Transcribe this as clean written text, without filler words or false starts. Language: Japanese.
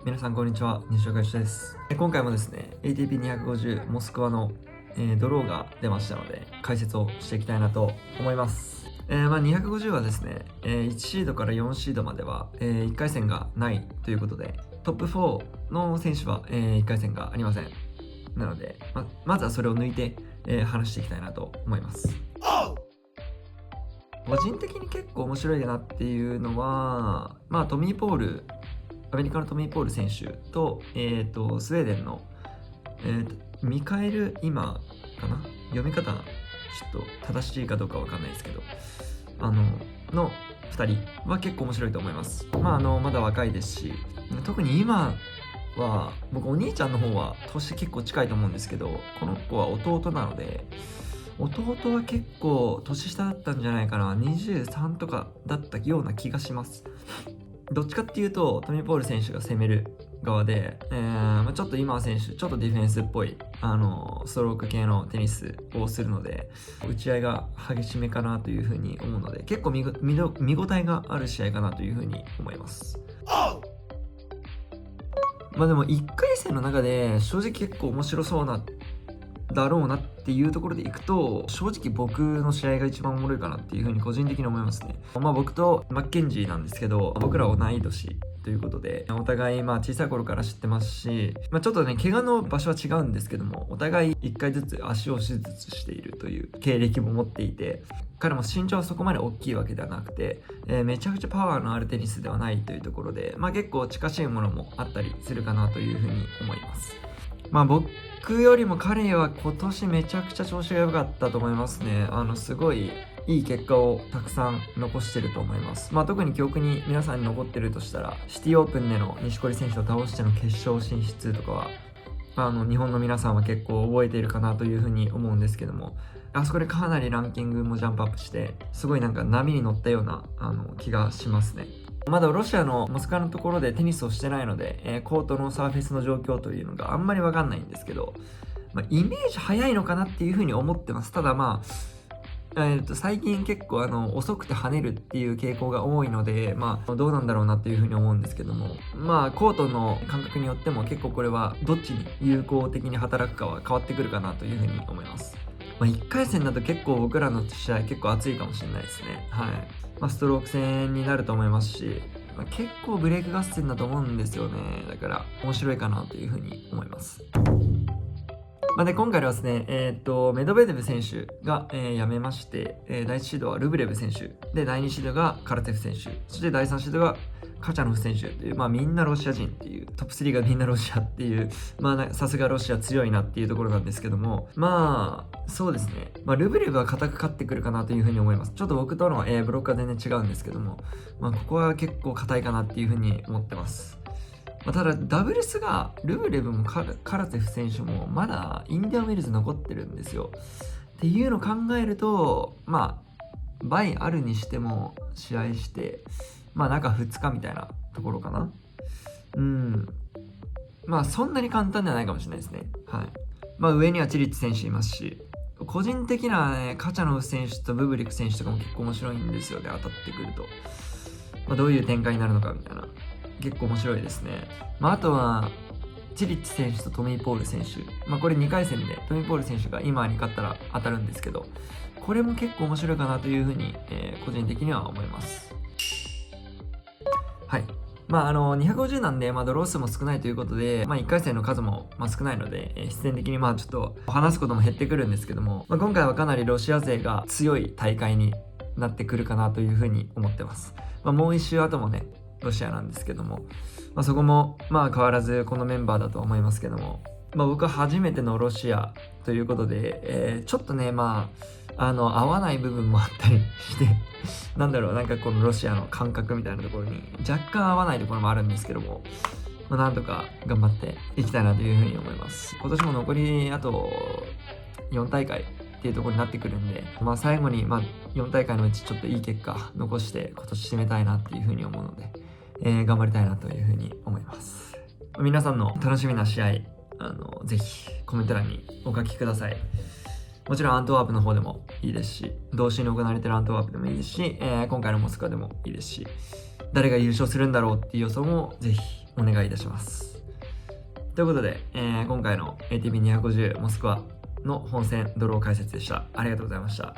皆さんこんにちは、西岡義です。今回もですね、ATP250 モスクワの、ドローが出ましたので、解説をしていきたいなと思います。250はですね、1シードから4シードまでは、1回戦がないということで、トップ4の選手は、1回戦がありません。なので、まずはそれを抜いて、話していきたいなと思います。個人的に結構面白いなっていうのは、トミー・ポール、アメリカのトミー・ポール選手と、スウェーデンの、ミカエル・イマーかな、読み方ちょっと正しいかどうかわかんないですけど、の2人は結構面白いと思います。まだ若いですし、特に今は僕お兄ちゃんの方は年結構近いと思うんですけど、この子は弟なので、弟は結構年下だったんじゃないかな、23とかだったような気がします。どっちかっていうとトミー・ポール選手が攻める側で、ちょっと今選手ちょっとディフェンスっぽいストローク系のテニスをするので、打ち合いが激しめかなというふうに思うので、結構見応えがある試合かなというふうに思います。でも1回戦の中で正直結構面白そうなだろうなっていうところでいくと、正直僕の試合が一番おもろいかなっていうふうに個人的に思いますね。僕とマッケンジーなんですけど、僕ら同い年ということで、お互い小さい頃から知ってますし、ちょっとね怪我の場所は違うんですけども、お互い1回ずつ足を手術しているという経歴も持っていて、彼も身長はそこまで大きいわけではなくて、めちゃくちゃパワーのあるテニスではないというところで、結構近しいものもあったりするかなというふうに思います。僕よりも彼は今年めちゃくちゃ調子が良かったと思いますね。すごいいい結果をたくさん残してると思います。特に記憶に皆さんに残ってるとしたら、シティオープンでの錦織選手を倒しての決勝進出とかは、日本の皆さんは結構覚えているかなというふうに思うんですけども、あそこでかなりランキングもジャンプアップして、すごい波に乗ったような気がしますね。まだロシアのモスクワのところでテニスをしてないので、コートのサーフェスの状況というのがあんまりわかんないんですけど、イメージ早いのかなっていうふうに思ってます。ただ最近結構遅くて跳ねるっていう傾向が多いので、どうなんだろうなっていうふうに思うんですけども、コートの感覚によっても結構これはどっちに有効的に働くかは変わってくるかなというふうに思います。1回戦だと結構僕らの試合結構熱いかもしれないですね。はい。ストローク戦になると思いますし、結構ブレイク合戦だと思うんですよね。だから面白いかなというふうに思います。で今回はですね、メドベデブ選手が、辞めまして、第1シードはルブレブ選手で、第2シードがカラテフ選手、そして第3シードがカチャノフ選手という、みんなロシア人っていう、トップ3がみんなロシアっていう、さすがロシア強いなっていうところなんですけども、そうですね、ルブレブは固く勝ってくるかなというふうに思います。ちょっと僕との、ブロックは全然違うんですけども、ここは結構硬いかなっていうふうに思ってます。ただダブルスがルブレブもカラツェフ選手もまだインディアンウェルズ残ってるんですよ。っていうのを考えると、倍あるにしても試合して中2日みたいなところかな。そんなに簡単ではないかもしれないですね。はい。上にはチリッチ選手いますし、個人的なね、カチャノフ選手とブブリク選手とかも結構面白いんですよね、当たってくると。どういう展開になるのかみたいな。結構面白いですね。あとはチリッチ選手とトミー・ポール選手、これ2回戦でトミー・ポール選手が今に勝ったら当たるんですけど、これも結構面白いかなというふうに、個人的には思います。はい。250なんで、ドロー数も少ないということで、1回戦の数も、少ないので、必然的にちょっと話すことも減ってくるんですけども、今回はかなりロシア勢が強い大会になってくるかなというふうに思ってます。もう一周後もね、ロシアなんですけども、そこも変わらずこのメンバーだと思いますけども、僕は初めてのロシアということで、ちょっとね合わない部分もあったりしてこのロシアの感覚みたいなところに若干合わないところもあるんですけども、なんとか頑張っていきたいなというふうに思います。今年も残りあと4大会っていうところになってくるんで、最後に4大会のうちちょっといい結果残して今年締めたいなっていうふうに思うので、頑張りたいなというふうに思います。皆さんの楽しみな試合、ぜひコメント欄にお書きください。もちろんアントワープの方でもいいですし、同時に行われているアントワープでもいいですし、今回のモスクワでもいいですし、誰が優勝するんだろうっていう予想もぜひお願いいたします。ということで、今回の ATP250 モスクワの本戦ドロー解説でした。ありがとうございました。